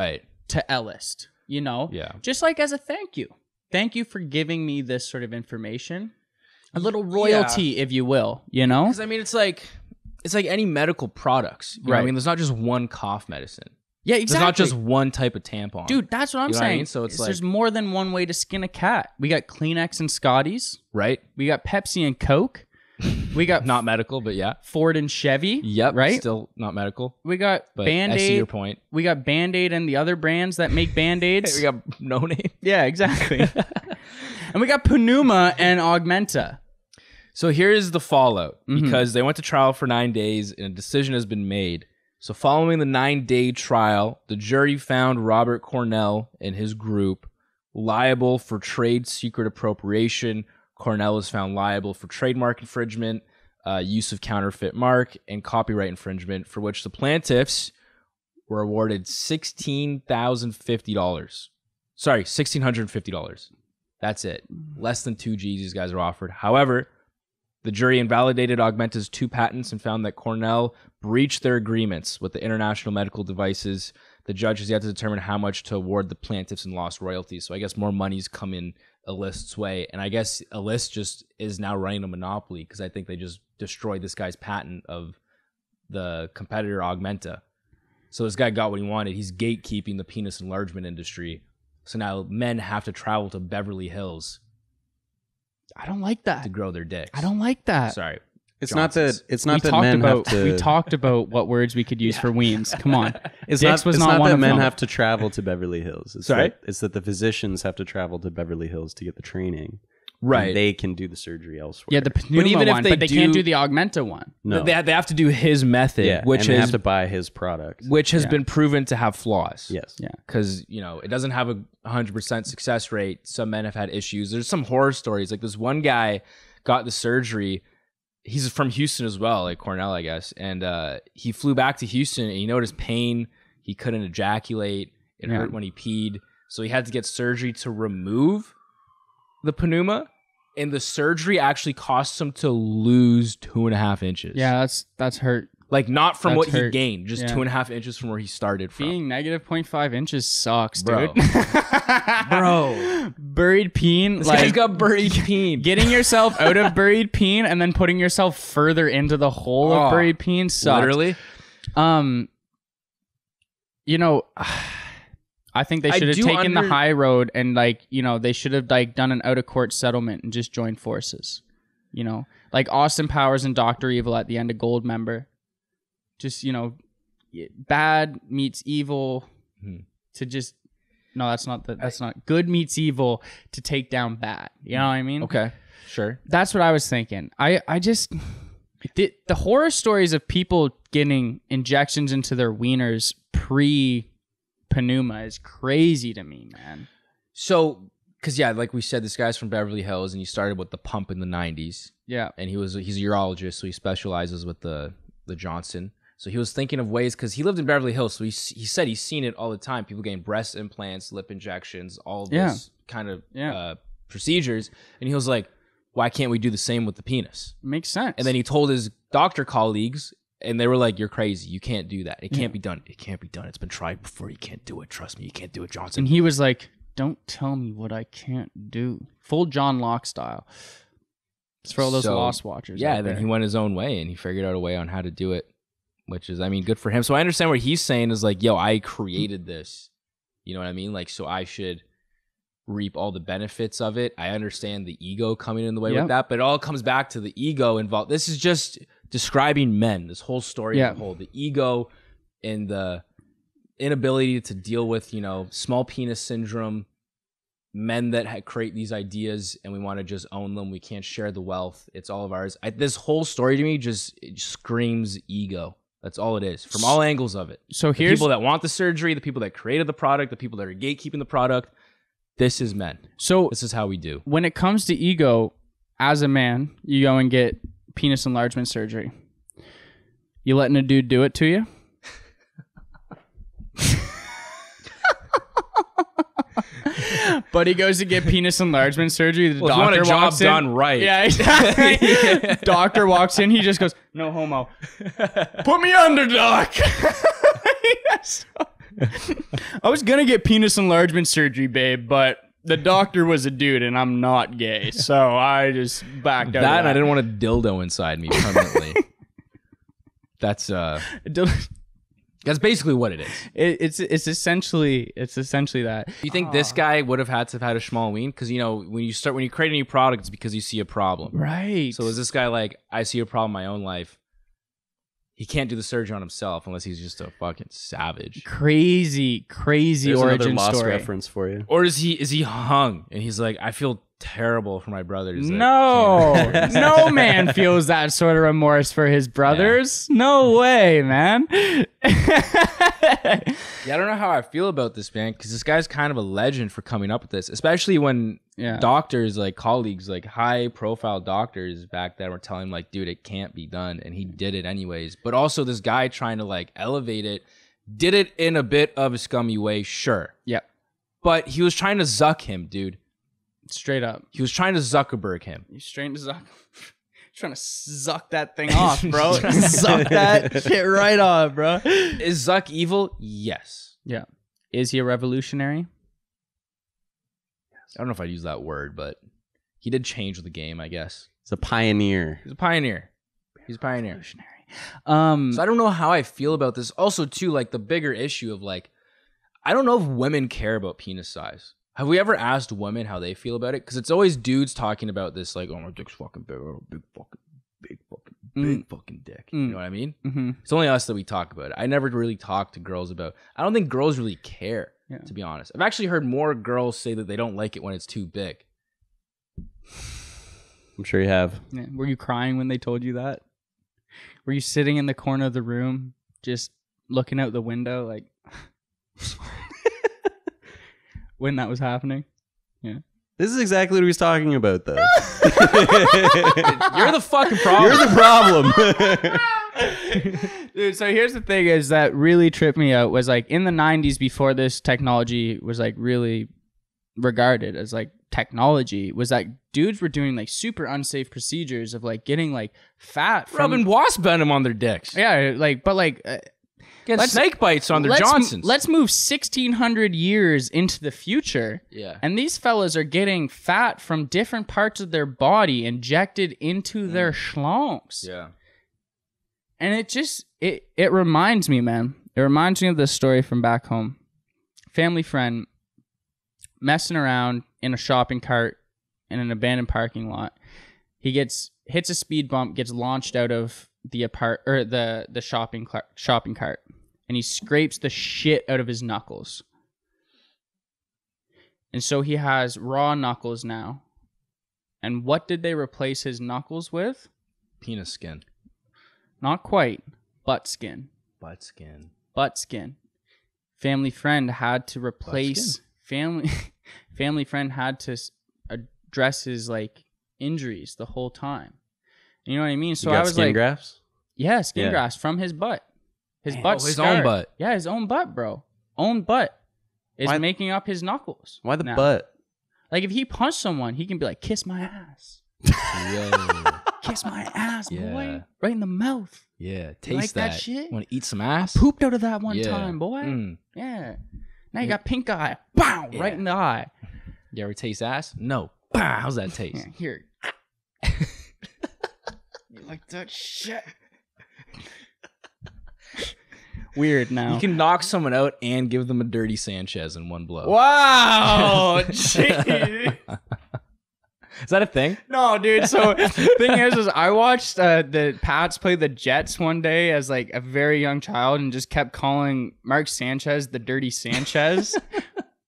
to Elist, you know? Yeah. Just like as a thank you. Thank you for giving me this sort of information. A little royalty, if you will, you know? Because, I mean, it's like any medical products. You know what I mean, there's not just one cough medicine. Yeah, exactly. There's not just one type of tampon. Dude, that's what I'm saying. What I mean? So it's like, there's more than one way to skin a cat. We got Kleenex and Scotties. Right. We got Pepsi and Coke. We got not medical, but yeah. Ford and Chevy. Yep. Right. Still not medical. We got Band-Aid. I see your point. We got Band-Aid and the other brands that make Band-Aids. We got No Name. Yeah, exactly. And we got Pneuma and Augmenta. So here's the fallout, because they went to trial for 9 days and a decision has been made. So following the 9-day trial, the jury found Robert Cornell and his group liable for trade secret appropriation. Cornell was found liable for trademark infringement, use of counterfeit mark, and copyright infringement, for which the plaintiffs were awarded $1,650. Sorry, $1,650. That's it. Less than 2 Gs these guys are offered. However, the jury invalidated Augmenta's 2 patents and found that Cornell breached their agreements with the International Medical Devices. The judge has yet to determine how much to award the plaintiffs in lost royalties. So I guess more money's come in Elist's way. And I guess Elist just is now running a monopoly, because I think they just destroyed this guy's patent of the competitor Augmenta. So this guy got what he wanted. He's gatekeeping the penis enlargement industry. So now men have to travel to Beverly Hills I don't like that. to grow their dicks. I don't like that. Sorry. It's not that We talked about what words we could use for weens. Come on. It's Dicks not, was it's not not one that of men them. have to travel to Beverly Hills. It's Sorry? it's that the physicians have to travel to Beverly Hills to get the training. Right. And they can do the surgery elsewhere. Yeah, the pneuma even if one, they but they can't do- do the Augmenta one. no. They have to do his method, yeah, which and they is have to buy his product. which has Yeah. been proven to have flaws. Yes. Yeah. Because, it doesn't have a 100% success rate. Some men have had issues. There's some horror stories. Like this one guy got the surgery. He's from Houston as well, like Cornell, I guess. And he flew back to Houston and he noticed pain. He couldn't ejaculate. It hurt when he peed. So he had to get surgery to remove the pneuma. And the surgery actually cost him to lose 2.5 inches. Yeah, that's hurt. Like not from That's what he hurt. gained, just Yeah. 2.5 inches from where he started from. Being negative 0.5 inches sucks, Bro. dude. Bro. Buried peen, This like guy's got buried peen. getting yourself out of buried peen and then putting yourself further into the hole of buried peen sucks. Literally. I think they I should have do taken the high road and they should have done an out of court settlement and just joined forces. Like Austin Powers and Dr. Evil at the end of Goldmember. Just, bad meets evil to just that's not good meets evil to take down bad. You know what I mean? Okay. Sure. That's what I was thinking. I just the horror stories of people getting injections into their wieners pre-pneuma is crazy to me, man. So, because like we said, this guy's from Beverly Hills, and he started with the pump in the 90s. Yeah. And he's a urologist, so he specializes with the Johnson. So he was thinking of ways, because he lived in Beverly Hills, so he said he's seen it all the time. People getting breast implants, lip injections, all this kind of procedures. And he was like, why can't we do the same with the penis? Makes sense. And then he told his doctor colleagues, and they were like, you're crazy. You can't do that. It can't be done. It can't be done. It's been tried before. You can't do it. Trust me, you can't do it, Johnson. And he was like, don't tell me what I can't do. Full John Locke style. It's for all those Lost watchers. Yeah, out then there. he went his own way, and he figured out a way on how to do it, which is, good for him. So I understand what he's saying is like, yo, I created this. You know what I mean? Like, so I should reap all the benefits of it. I understand the ego coming in the way with that, but it all comes back to the ego involved. This is just describing men, this whole story as a whole. The ego and the inability to deal with, small penis syndrome, men that create these ideas and we want to just own them. We can't share the wealth. It's all of ours. This whole story to me it screams ego. That's all it is, from all angles of it. So The here's people that want the surgery, the people that created the product, the people that are gatekeeping the product. This is men. so This is how we do. when it comes to ego, as a man, you go and get penis enlargement surgery. You letting a dude do it to you? But he goes to get penis enlargement surgery. The Well, if you want doctor a job walks in. done right. Yeah, exactly. Doctor walks in. He just goes, "No homo. Put me under, doc." Yes. I was gonna get penis enlargement surgery, babe, but the doctor was a dude, and I'm not gay, so I just backed out. That of and I didn't want a dildo inside me permanently. That's basically what it is. It's essentially that. Do you think this guy would have had to have had a small ween? Because when you create a new product, it's because you see a problem. Right. So is this guy like, I see a problem in my own life? He can't do the surgery on himself unless he's just a fucking savage. Crazy There's origin another Lost story. reference for you. Or is he hung and he's like, I feel terrible for my brothers. No man feels that sort of remorse for his brothers. Yeah. No way, man. Yeah, I don't know how I feel about this, man, because this guy's kind of a legend for coming up with this, especially when doctors, like colleagues, like high-profile doctors back then were telling him, like, dude, it can't be done, and he did it anyways. But also this guy trying to, like, elevate it, did it in a bit of a scummy way, sure. Yep. But he was trying to Zuck him, dude. Straight up. He was trying to Zuckerberg him. He's trying to Zuck. Trying to zuck that thing off, bro. Zuck that shit right off, bro. Is Zuck evil? Yes. Yeah. Is he a revolutionary? I don't know if I'd use that word, but he did change the game, I guess. He's a pioneer. He's a pioneer. He's a pioneer. Revolutionary. So I don't know how I feel about this. Also, too, like the bigger issue of like, I don't know if women care about penis size. Have we ever asked women how they feel about it? Because it's always dudes talking about this, like, oh, my dick's fucking big, oh, big fucking dick. You know what I mean? Mm-hmm. It's only us that we talk about it. I never really talk to girls about. I don't think girls really care, to be honest. I've actually heard more girls say that they don't like it when it's too big. I'm sure you have. Yeah. Were you crying when they told you that? Were you sitting in the corner of the room, just looking out the window, like? When that was happening? Yeah. This is exactly what he was talking about, though. You're the fucking problem. You're the problem. Dude, so here's the thing is that really tripped me out was like in the 90s before this technology was like really regarded as like technology was like dudes were doing like super unsafe procedures of like getting like fat from rubbing wasp venom on their dicks. Yeah, like but like get snake bites on their Johnsons. Let's move 1600 years into the future. Yeah. And these fellas are getting fat from different parts of their body injected into their schlongs. Yeah. And it just it reminds me, man. It reminds me of this story from back home. Family friend messing around in a shopping cart in an abandoned parking lot. He hits a speed bump, gets launched out of the shopping cart, and he scrapes the shit out of his knuckles. And so he has raw knuckles now. And what did they replace his knuckles with? Penis skin. Not quite. Butt skin. Butt skin. Butt skin. Family friend had to replace family friend had to address his like injuries the whole time. You know what I mean? So I was skin like, grafts? Yeah, skin grafts from his butt. His butt. His own butt. Yeah, his own butt, bro. Own butt is making up his knuckles. Why the butt? Like if he punched someone, he can be like, "Kiss my ass." Kiss my ass, boy. Right in the mouth. Yeah, taste you like that shit. Want to eat some ass? I pooped out of that one time, boy. Yeah. Now you got pink eye. Bow! Yeah. Right in the eye. You ever taste ass? No. Bah, how's that taste? Yeah, here. You like that shit? Weird now. You can knock someone out and give them a dirty Sanchez in one blow. Wow! Jeez. Is that a thing? No, dude. So the thing is I watched the Pats play the Jets one day as like a very young child and just kept calling Mark Sanchez the Dirty Sanchez.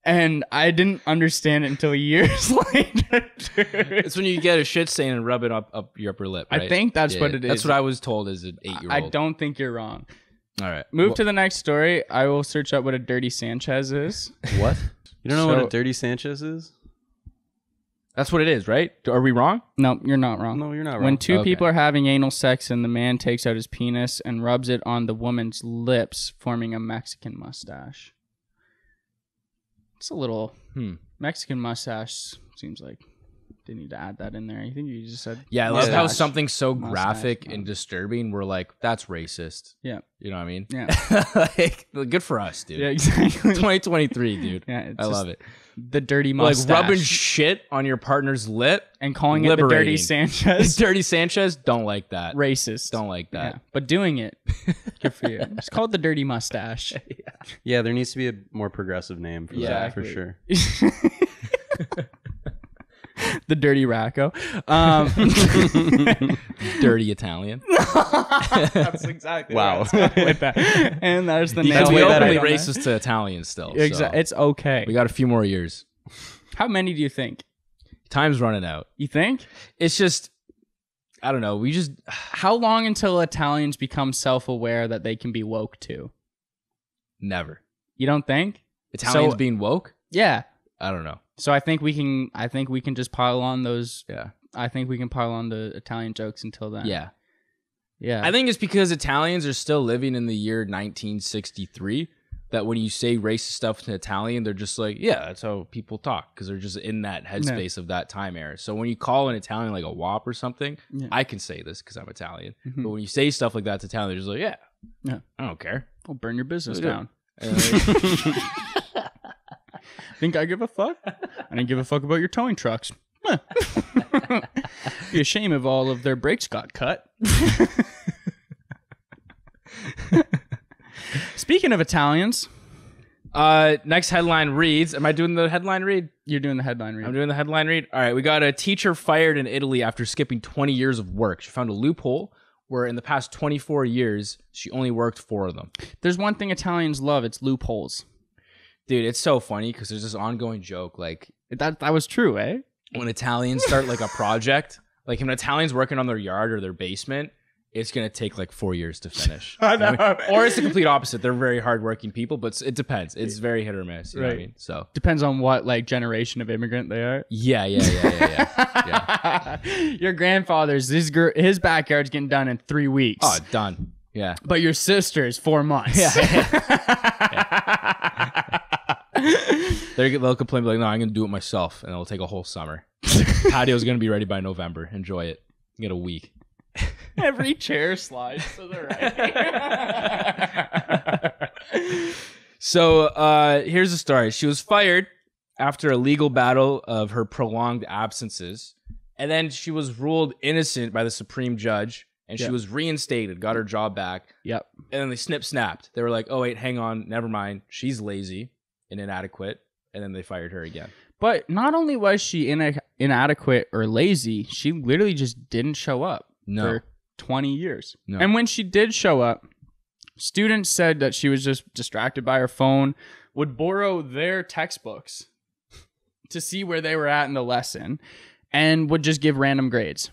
And I didn't understand it until years later, dude. It's when you get a shit stain and rub it up your upper lip, right? I think that's what it is. That's what I was told as an 8-year-old. I don't think you're wrong. All right. Move to the next story. I will search up what a Dirty Sanchez is. What? You don't know what a Dirty Sanchez is? That's what it is, right? Are we wrong? No, you're not wrong. No, you're not wrong. When two people are having anal sex and the man takes out his penis and rubs it on the woman's lips, forming a Mexican mustache. It's a little Mexican mustache. Seems like didn't need to add that in there. I think you just said I love how something so graphic and disturbing, we're like, that's racist. Yeah. You know what I mean? Yeah. Like, good for us, dude. Yeah, exactly. 2023, dude. Yeah, I love it. The dirty mustache. Like rubbing shit on your partner's lip and calling it the Dirty Sanchez. Dirty Sanchez, don't like that. Racist. Don't like that. Yeah. But doing it, good for you. It's called the Dirty Mustache. Yeah, there needs to be a more progressive name for that, for sure. The Dirty Racco. Dirty Italian. That's exactly wow. With that. And there's the name. We openly racist to Italians still. Exactly. So it's okay. we got a few more years. How many do you think? Time's running out. You think? It's just, I don't know. How long until Italians become self-aware that they can be woke too? Never. You don't think? Italians being woke? Yeah. I don't know. So I think we can just pile on those. Yeah. I think we can pile on the Italian jokes until then. Yeah. Yeah. I think it's because Italians are still living in the year 1963 that when you say racist stuff to Italian, they're just like, yeah, that's how people talk, because they're just in that headspace of that time era. So when you call an Italian like a wop or something, I can say this because I'm Italian. But when you say stuff like that to Italian, they're just like, yeah, I don't care. I'll burn your business down. Think I give a fuck? I didn't give a fuck about your towing trucks. Huh. Be a shame if all of their brakes got cut. Speaking of Italians, next headline reads, am I doing the headline read? You're doing the headline read. I'm doing the headline read. All right, we got a teacher fired in Italy after skipping 20 years of work. She found a loophole where in the past 24 years, she only worked 4 of them. There's one thing Italians love, it's loopholes. Dude, it's so funny because there's this ongoing joke, like that was true, eh? When Italians start like a project, like when Italians working on their yard or their basement, it's gonna take like 4 years to finish. I know. Or it's the complete opposite. They're very hardworking people, but it depends. It's very hit or miss. You know what I mean? So depends on what like generation of immigrant they are. Yeah. Your grandfather's his backyard's getting done in 3 weeks. Oh, done. Yeah. But your sister's 4 months. They'll complain like, no, I'm gonna do it myself, and it'll take a whole summer. Patio's gonna be ready by November. Enjoy it. Get a week. Every chair slides to the right. So here's the story. She was fired after a legal battle of her prolonged absences, and then she was ruled innocent by the Supreme Judge, and she was reinstated, got her job back. Yep. And then they snapped. They were like, oh wait, hang on, never mind. She's lazy and inadequate, and then they fired her again. But not only was she inadequate or lazy, she literally just didn't show up for 20 years. No. And when she did show up, students said that she was just distracted by her phone, would borrow their textbooks to see where they were at in the lesson, and would just give random grades.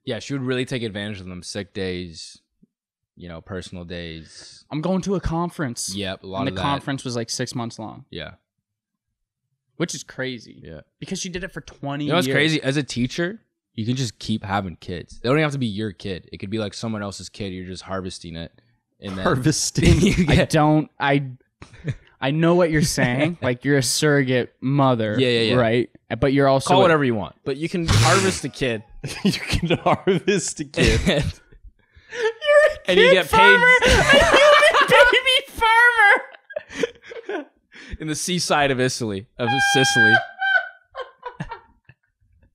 Yeah, she would really take advantage of them. Sick days, personal days. I'm going to a conference. Yep, a lot of that. And the conference was like 6 months long. Yeah. Which is crazy. Yeah. Because she did it for 20 years. You know what's crazy? As a teacher, you can just keep having kids. They don't even have to be your kid. It could be like someone else's kid. You're just harvesting it. And then harvesting? I know what you're saying. Like, you're a surrogate mother. Yeah. Right? But you're also... Call whatever you want. But you can harvest a kid. You can harvest a kid. You're a kid you get farmer. paid. A human baby farmer. In the seaside of Sicily.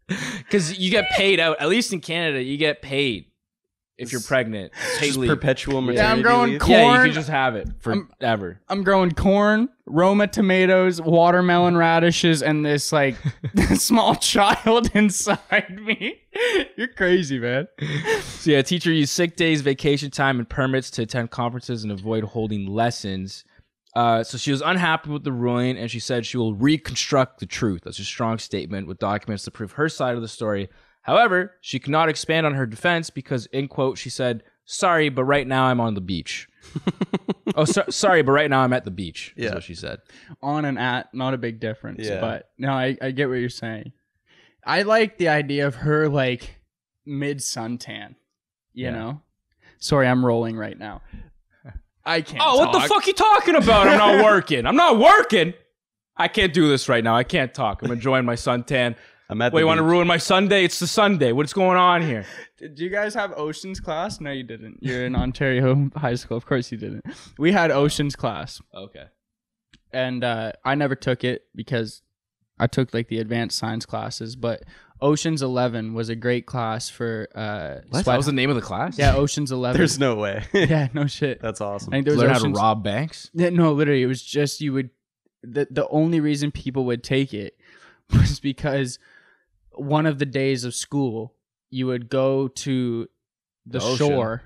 Because you get paid out. At least in Canada, you get paid if you're pregnant. Just perpetual maternity I'm growing leave. corn. Yeah, you can just have it forever. I'm growing corn, Roma tomatoes, watermelon radishes, and this like small child inside me. You're crazy, man. So yeah, teacher used sick days, vacation time, and permits to attend conferences and avoid holding lessons. So she was unhappy with the ruling, and she said she will reconstruct the truth. That's a strong statement with documents to prove her side of the story. However, she could not expand on her defense because, in quote, she said, sorry, but right now I'm on the beach. Sorry, but right now I'm at the beach, is what she said. On and at, not a big difference. Yeah. But no, I get what you're saying. I like the idea of her like mid suntan, you know? Sorry, I'm rolling right now. I can't talk. What the fuck you talking about? I'm not working. I can't do this right now. I can't talk. I'm enjoying my suntan. Wait, you want to ruin my Sunday? It's the Sunday. What's going on here? Did you guys have oceans class? No, you didn't. You're in Ontario High School. Of course you didn't. We had oceans class. Okay. And I never took it because I took like the advanced science classes. But Oceans 11 was a great class for... What? That was the name of the class? Yeah, Oceans 11. There's no way. Yeah, no shit. That's awesome. I think there was Learn how to rob banks? Yeah, no, literally. It was just you would... The only reason people would take it was because... one of the days of school, you would go to the shore,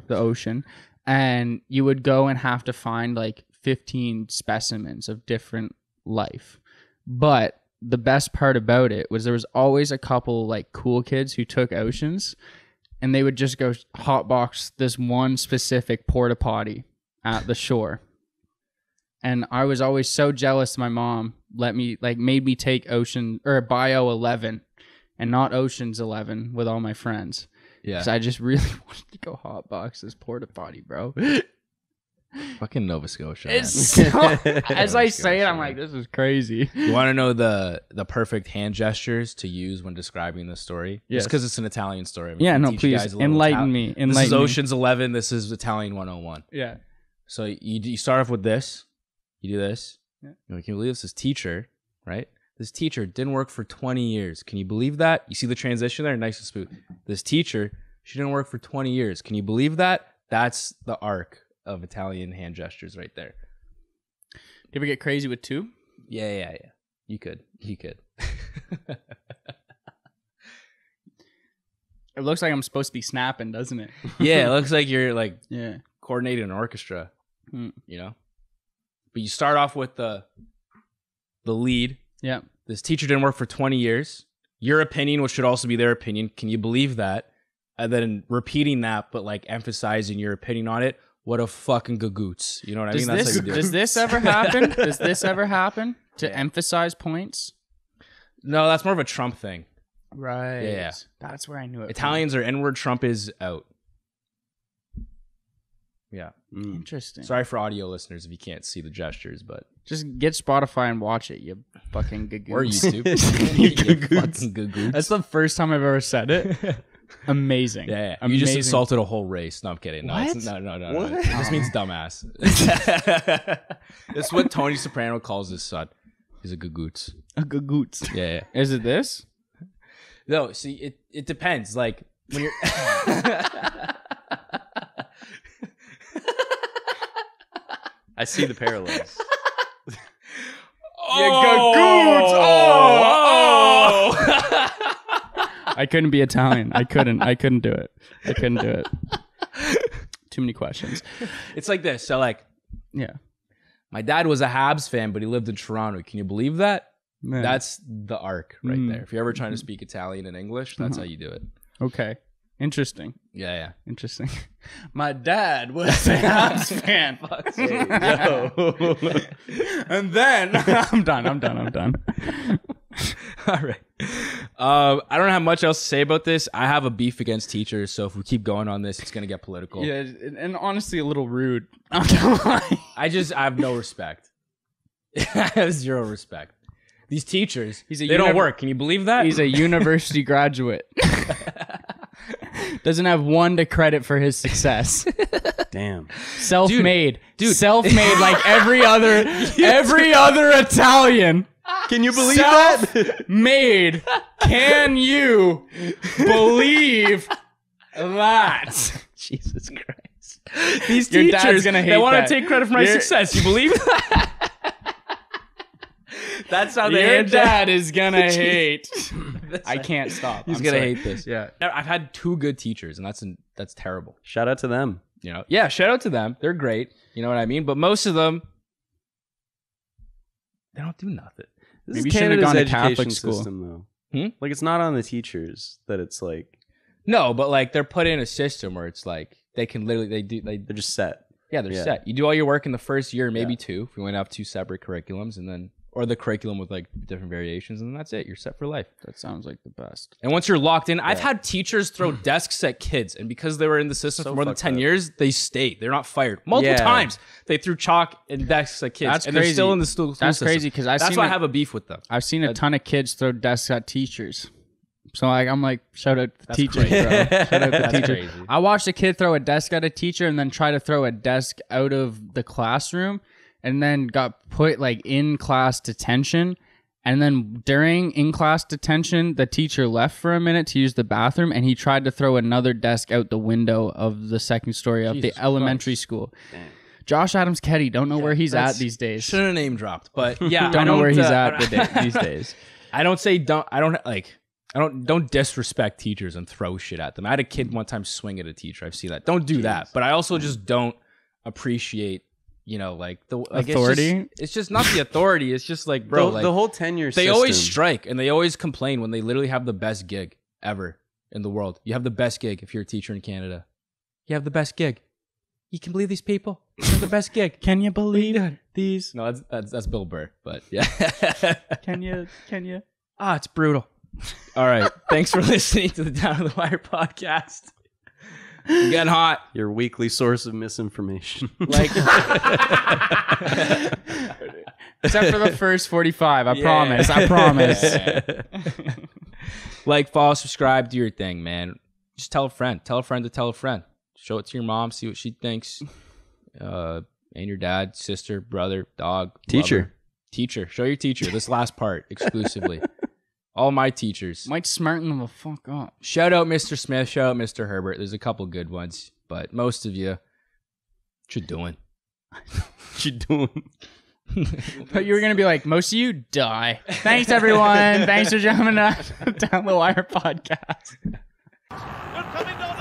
the ocean, and you would go and have to find like 15 specimens of different life. But the best part about it was there was always a couple like cool kids who took oceans, and they would just go hotbox this one specific porta potty at the shore. And I was always so jealous. My mom made me take Bio 11 and not Ocean's 11 with all my friends. Yeah. Because I just really wanted to go hotbox this porta potty, bro. Fucking Nova Scotia. It's Man. so, as I say it, I'm like, this is crazy. You want to know the perfect hand gestures to use when describing the story? Yes. Just because it's an Italian story. I mean, Yeah, can no, teach you please guys a little enlighten me. This is Ocean's 11. This is Italian 101. Yeah. So you start off with this. You do this. Yeah. You're like, can you believe this teacher, right? This teacher didn't work for 20 years. Can you believe that? You see the transition there? Nice and smooth. This teacher, she didn't work for 20 years. Can you believe that? That's the arc of Italian hand gestures right there. You ever get crazy with two? Yeah. You could. It looks like I'm supposed to be snapping, doesn't it? Yeah, it looks like you're like Yeah. coordinating an orchestra, Hmm. you know? But you start off with the lead. Yeah. This teacher didn't work for 20 years. Your opinion, which should also be their opinion. Can you believe that? And then repeating that, but like emphasizing your opinion on it. What a fucking gagoots. You know what I mean? That's how you do it. Does this ever happen? Does this ever happen to emphasize points? No, that's more of a Trump thing. Right. Yeah. That's where I knew it. Italians are N-word. Trump is out. Yeah. Interesting. Sorry for audio listeners if you can't see the gestures, but Just get Spotify and watch it, you fucking gagoots. or YouTube. You fucking gagoots. That's the first time I've ever said it. Amazing. Yeah. You Amazing. just insulted a whole race. No, I'm kidding. No, What? No. What? It just means dumbass. That's what Tony Soprano calls his son. He's a gagoots. A gagoots. Yeah. Is it this? No, see, it depends. Like when you're I see the parallels. I couldn't be Italian. I couldn't do it. Too many questions. It's like this. So like Yeah. my dad was a Habs fan, but he lived in Toronto. Can you believe that? Man. That's the arc right Mm. there. If you're ever trying to speak Italian and English, that's how you do it. Okay. Interesting. Yeah. Interesting. My dad was a Habs fan. And then I'm done. All right. I don't have much else to say about this. I have a beef against teachers, so if we keep going on this, it's gonna get political. Yeah, and honestly a little rude. I'm not gonna lie. I have no respect. I have zero respect. These teachers, they don't work. Can you believe that? He's a university graduate. Doesn't have one to credit for his success. Damn. Self-made. Dude. Self-made like every other Italian. Can you believe that? Made. Can you believe that? Jesus Christ. These Your dad's teachers, gonna hate they want that. to take credit for my success. You believe that? That's how they Your dad is gonna hate. That's I can't stop. He's I'm gonna sorry. hate this. Yeah. I've had two good teachers, and that's terrible. Shout out to them. You know, yeah. Shout out to them. They're great. You know what I mean. But most of them, they don't do nothing. This Maybe you is shouldn't have Canada's gone to education Catholic school. system, though. Hmm? Like, it's not on the teachers that it's like No, but like they're put in a system where it's like they can literally they're just set. they're Yeah. set. You do all your work in the first year, maybe Yeah. two. If we want to have two separate curriculums, and then or the curriculum with like different variations, and then that's it. You're set for life. That sounds like the best. And once you're locked in, I've had teachers throw desks at kids, and because they were in the system So for more than fucked 10 up. years, they stayed. They're not fired. Multiple Yeah. times they threw chalk and desks at kids, That's and they're crazy. still in the school That's system. crazy because That's why I have a beef with them. I've seen a ton of kids throw desks at teachers. So I'm like, shout out to the That's teachers, crazy. bro. Shout out to the That's teachers. crazy. I watched a kid throw a desk at a teacher and then try to throw a desk out of the classroom and then got put like in class detention. And then during in-class detention, the teacher left for a minute to use the bathroom, and he tried to throw another desk out the window of the second story of Jesus the elementary school. Josh Adams Keddy, don't know where he's at these days. Shouldn't have name dropped, but yeah, Don't know where he's at I these days. don't disrespect teachers and throw shit at them. I had a kid one time swing at a teacher. I've seen that. Don't do that. But I also just don't appreciate you know, like the authority. It's just not the authority. It's just like, bro, the whole tenure they system. always strike and they always complain when they literally have the best gig ever in the world. You have the best gig if you're a teacher in Canada. You have the best gig. You can believe these people. You have the best gig. Can you believe these? No, that's Bill Burr, but yeah. Can you? It's brutal. All right. Thanks for listening to the Down to the Wire podcast. I'm getting hot. Your weekly source of misinformation. Like, except for the first 45. I promise. I promise. Like, follow, subscribe, do your thing, man. Just tell a friend. Tell a friend to tell a friend. Show it to your mom. See what she thinks. And your dad, sister, brother, dog, teacher. Lover. Teacher. Show your teacher. This last part exclusively. All my teachers. Might smarten them the fuck up. Shout out Mr. Smith. Shout out Mr. Herbert. There's a couple good ones, but most of you, what you doing? What you doing? But you were going to be like, most of you die. Thanks, everyone. Thanks for jumping down the Wire podcast. They're coming to